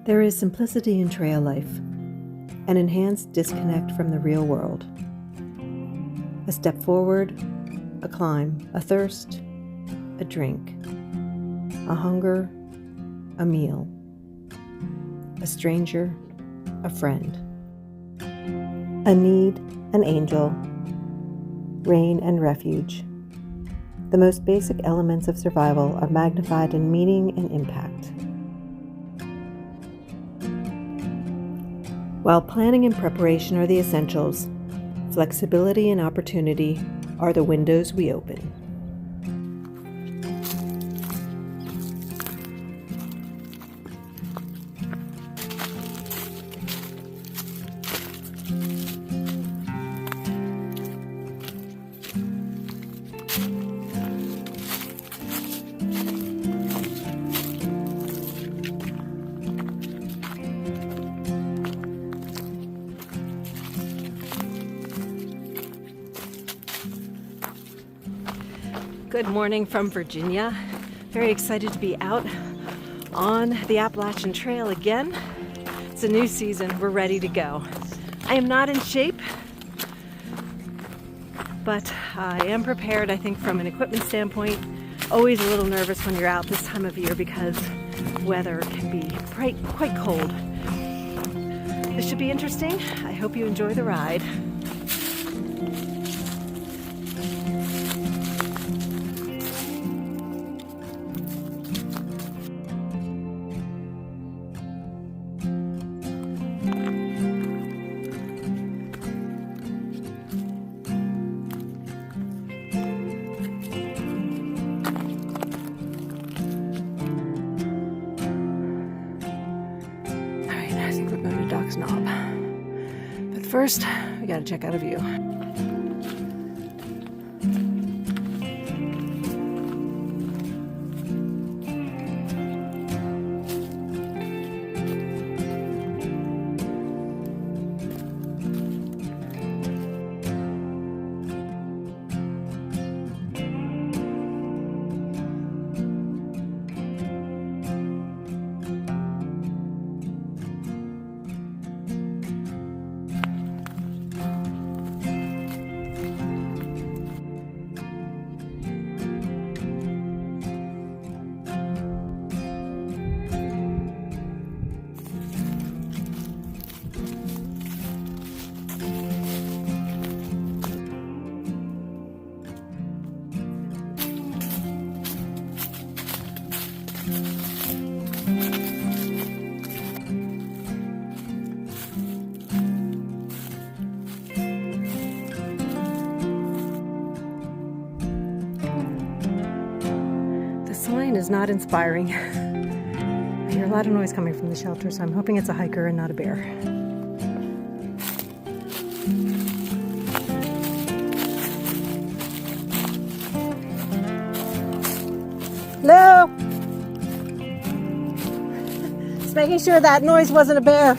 There is simplicity in trail life, an enhanced disconnect from the real world. A step forward, a climb, a thirst, a drink, a hunger, a meal, a stranger, a friend, a need, an angel, rain and refuge. The most basic elements of survival are magnified in meaning and impact. While planning and preparation are the essentials, flexibility and opportunity are the windows we open. Good morning from Virginia. Very excited to be out on the Appalachian Trail again. It's a new season. We're ready to go. I am not in shape, but I am prepared, I think, from an equipment standpoint. Always a little nervous when you're out this time of year because weather can be quite cold. This should be interesting. I hope you enjoy the ride. Knob. But first, we gotta check out a view. Is not inspiring. I hear a lot of noise coming from the shelter, so I'm hoping it's a hiker and not a bear. Hello? Just making sure that noise wasn't a bear.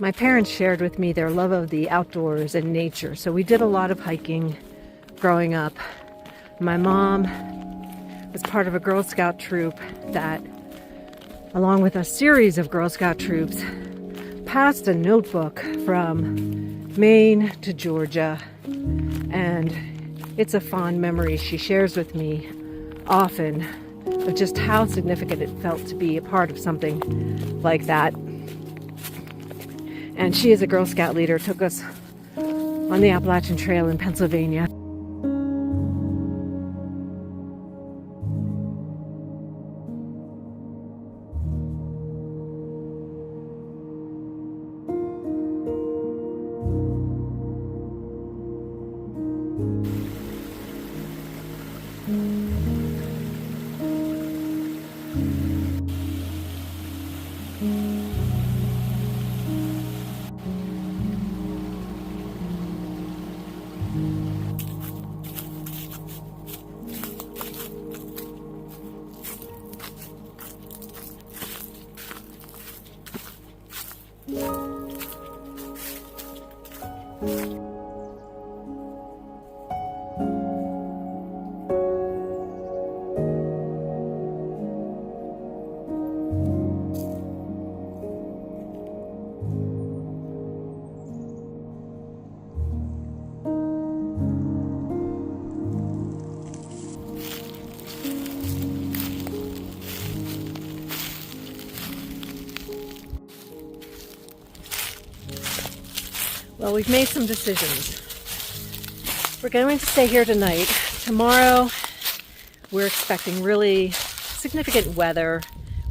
My parents shared with me their love of the outdoors and nature, so we did a lot of hiking growing up. My mom was part of a Girl Scout troop that, along with a series of Girl Scout troops, passed a notebook from Maine to Georgia, and it's a fond memory she shares with me often of just how significant it felt to be a part of something like that. And she, as a Girl Scout leader, took us on the Appalachian Trail in Pennsylvania. Well, we've made some decisions. We're going to stay here tonight. Tomorrow, we're expecting really significant weather.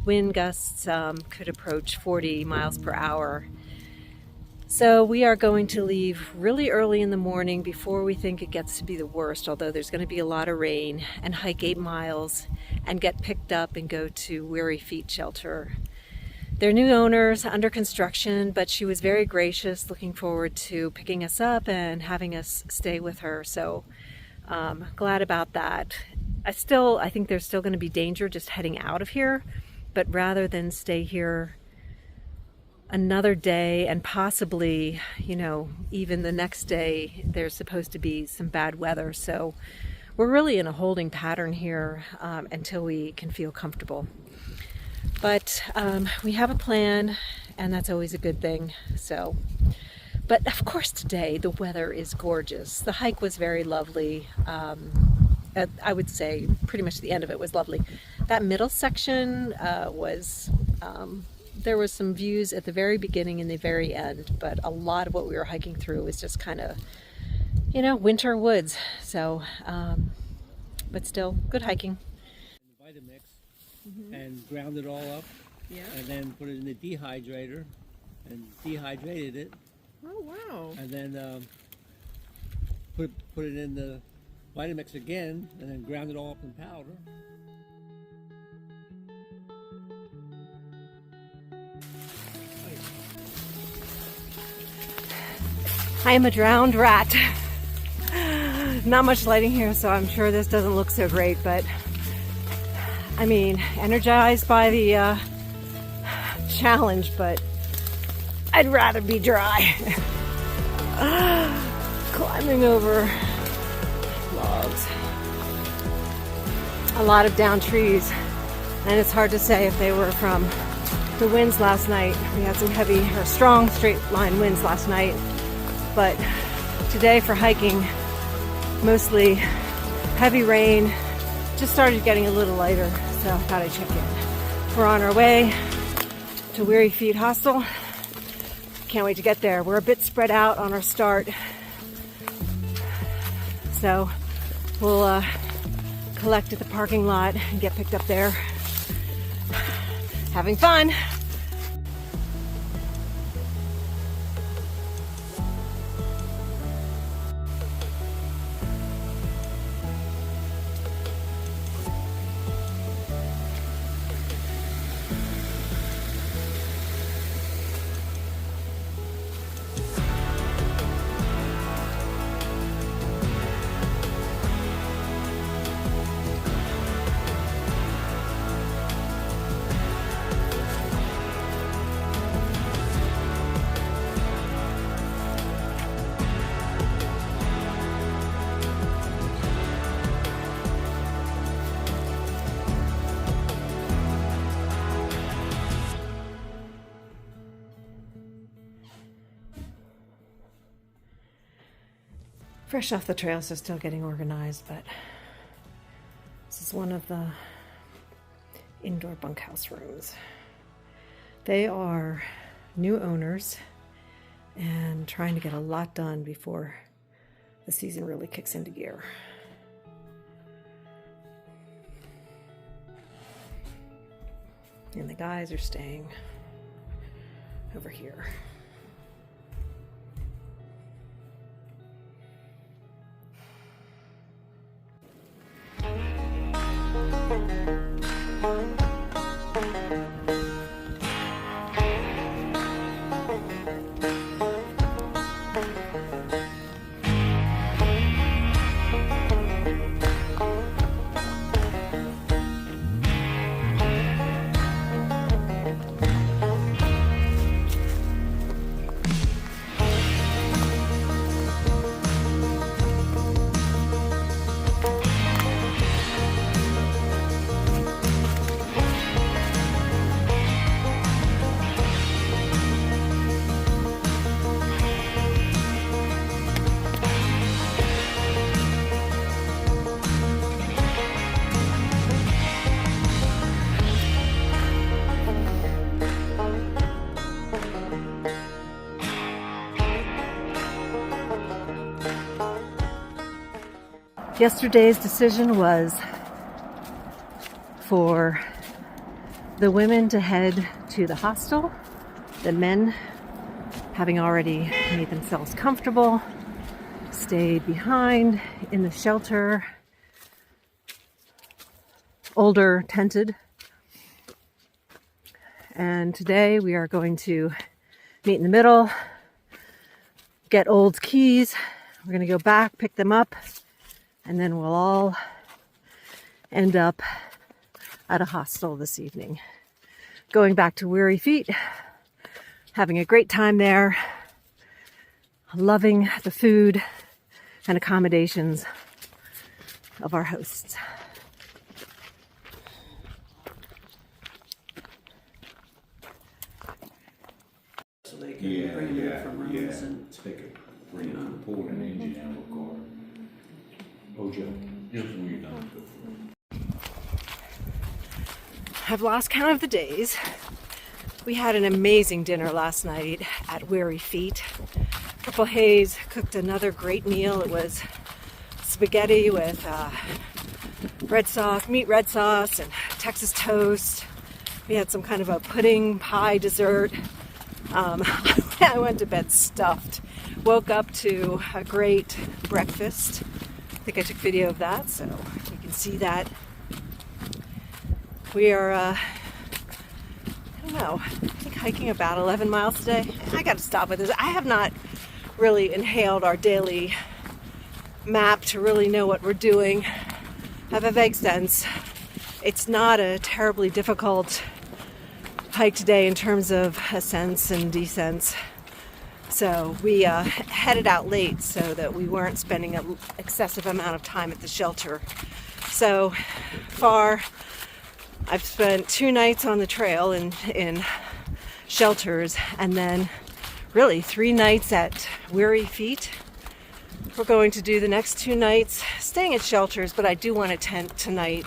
Wind gusts could approach 40 miles per hour. So we are going to leave really early in the morning before we think it gets to be the worst, although there's going to be a lot of rain, and hike 8 miles and get picked up and go to Weary Feet Shelter. They're new owners, under construction, but she was very gracious, looking forward to picking us up and having us stay with her. So glad about that. I think there's still going to be danger just heading out of here, but rather than stay here another day and possibly, even the next day, there's supposed to be some bad weather. So we're really in a holding pattern here until we can feel comfortable. But we have a plan, and that's always a good thing. But of course today the weather is gorgeous. The hike was very lovely. I would say pretty much the end of it was lovely. That middle section there was some views at the very beginning and the very end, but a lot of what we were hiking through was just kind of, winter woods. So, but still good hiking. Vitamix and ground it all up, and then put it in the dehydrator and dehydrated it. Oh wow! And then put it in the Vitamix again, and then ground it all up in powder. I am a drowned rat. Not much lighting here, so I'm sure this doesn't look so great, but I mean, energized by the challenge, but I'd rather be dry. Climbing over logs. A lot of downed trees, and it's hard to say if they were from the winds last night. We had some heavy or strong straight line winds last night, but today for hiking, mostly heavy rain. Just started getting a little lighter, so I thought I'd check in. We're on our way to Weary Feet Hostel. Can't wait to get there. We're a bit spread out on our start, so we'll collect at the parking lot and get picked up there. Having fun. Fresh off the trail, so still getting organized, but this is one of the indoor bunkhouse rooms. They are new owners, and trying to get a lot done before the season really kicks into gear. And the guys are staying over here. Yesterday's decision was for the women to head to the hostel, the men, having already made themselves comfortable, stayed behind in the shelter, older tented. And today we are going to meet in the middle, get Old's keys. We're going to go back, pick them up, and then we'll all end up at a hostel this evening. Going back to Weary Feet, having a great time there, loving the food and accommodations of our hosts. So they can bring them in from rooms and they could bring it and pull an engine out of a car. Oh, Joe, just when you're done. I've lost count of the days. We had an amazing dinner last night at Weary Feet. Purple Haze cooked another great meal. It was spaghetti with red sauce, meat red sauce, and Texas toast. We had some kind of a pudding pie dessert. I went to bed stuffed. Woke up to a great breakfast. I think I took video of that, so you can see that. We are, I don't know, I think hiking about 11 miles today. I got to stop with this. I have not really inhaled our daily map to really know what we're doing. I have a vague sense. It's not a terribly difficult hike today in terms of ascents and descents. So we headed out late so that we weren't spending an excessive amount of time at the shelter. So far, I've spent 2 nights on the trail in shelters, and then really 3 nights at Weary Feet. We're going to do the next 2 nights staying at shelters, but I do want a tent tonight.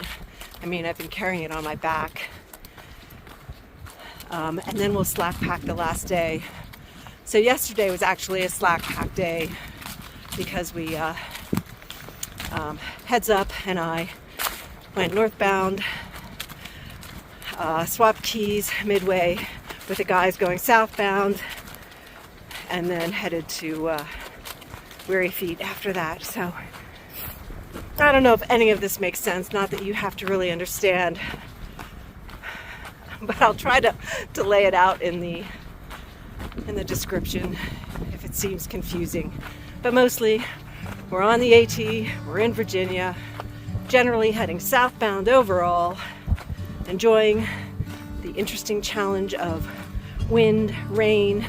I mean, I've been carrying it on my back. And then we'll slack pack the last day. So yesterday was actually a slack pack day because we, Heads Up and I went northbound, swapped keys midway with the guys going southbound, and then headed to Weary Feet after that. So I don't know if any of this makes sense, not that you have to really understand, but I'll try to lay it out in the description if it seems confusing. But mostly we're on the AT, we're in Virginia, generally heading southbound overall, enjoying the interesting challenge of wind, rain,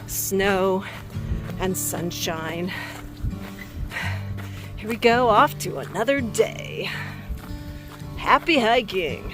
snow, and sunshine. Here we go, off to another day. Happy hiking!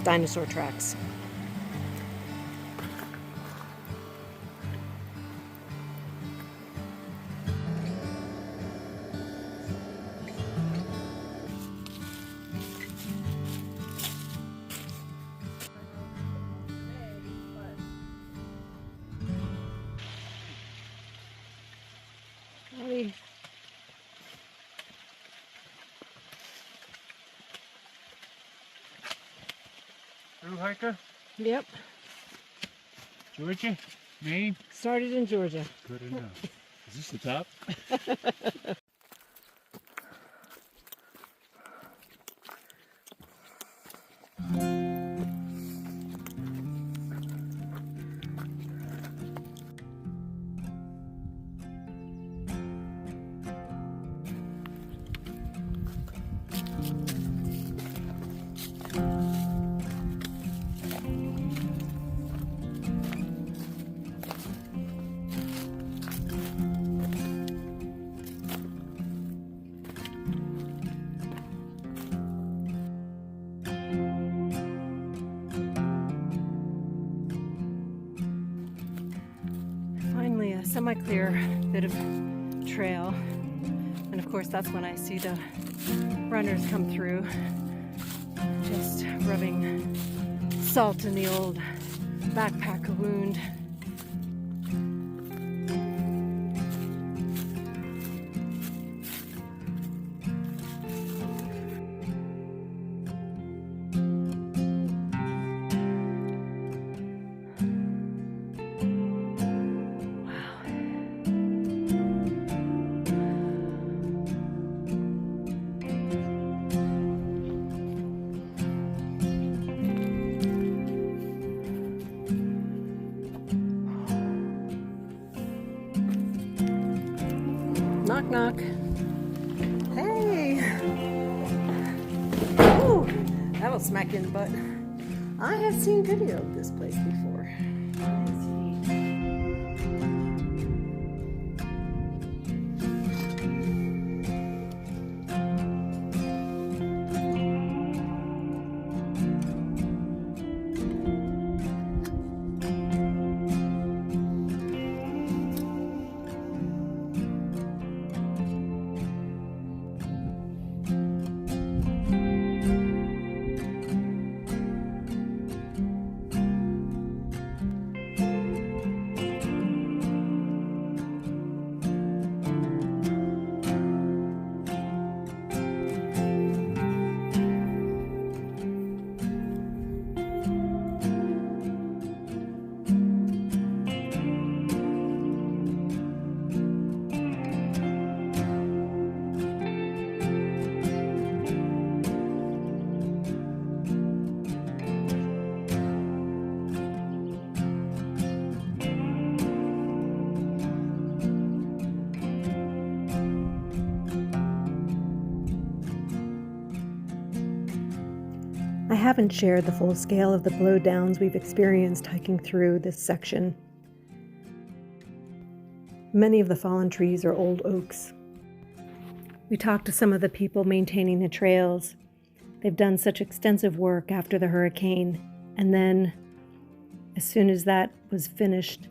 dinosaur tracks. Howdy. Thru-Hiker? Yep, Georgia? Maine? started in Georgia. Good enough. Is this the top? Finally, a semi-clear bit of trail. And of course, that's when I see the runners come through, just rubbing salt in the old backpacker wound. Knock, knock. Hey! Ooh, that'll smack you in the butt. I have seen video of this place before. I haven't shared the full scale of the blowdowns we've experienced hiking through this section. Many of the fallen trees are old oaks. We talked to some of the people maintaining the trails. They've done such extensive work after the hurricane, and then, as soon as that was finished,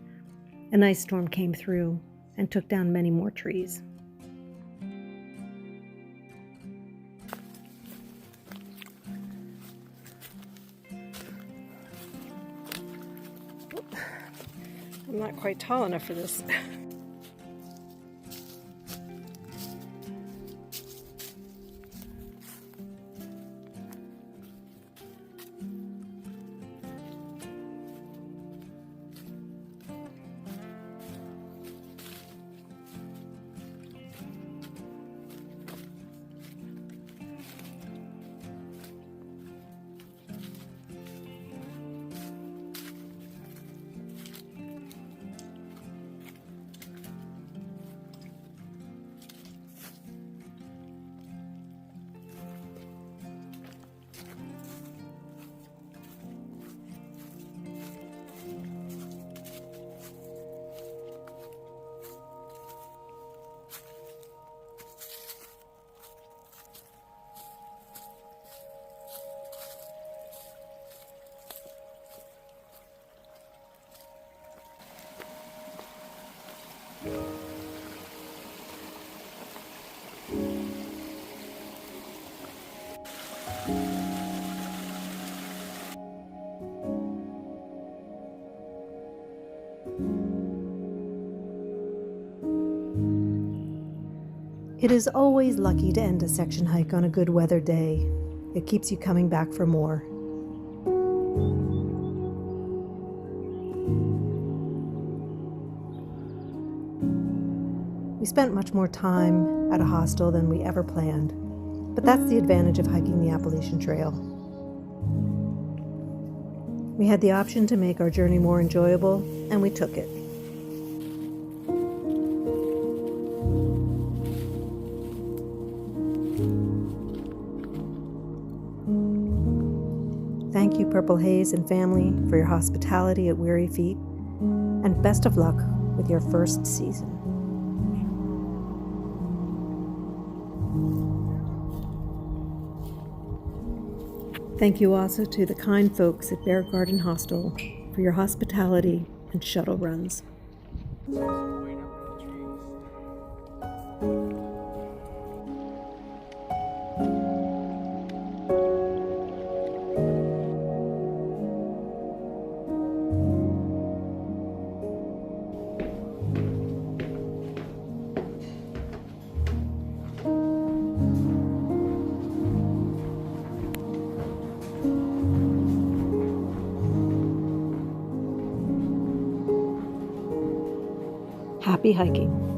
an ice storm came through and took down many more trees. I'm not quite tall enough for this. It is always lucky to end a section hike on a good weather day. It keeps you coming back for more. We spent much more time at a hostel than we ever planned, but that's the advantage of hiking the Appalachian Trail. We had the option to make our journey more enjoyable, and we took it. Thank you, Purple Haze and family, for your hospitality at Weary Feet, and best of luck with your first season. Thank you also to the kind folks at Bear Garden Hostel for your hospitality and shuttle runs. Happy hiking.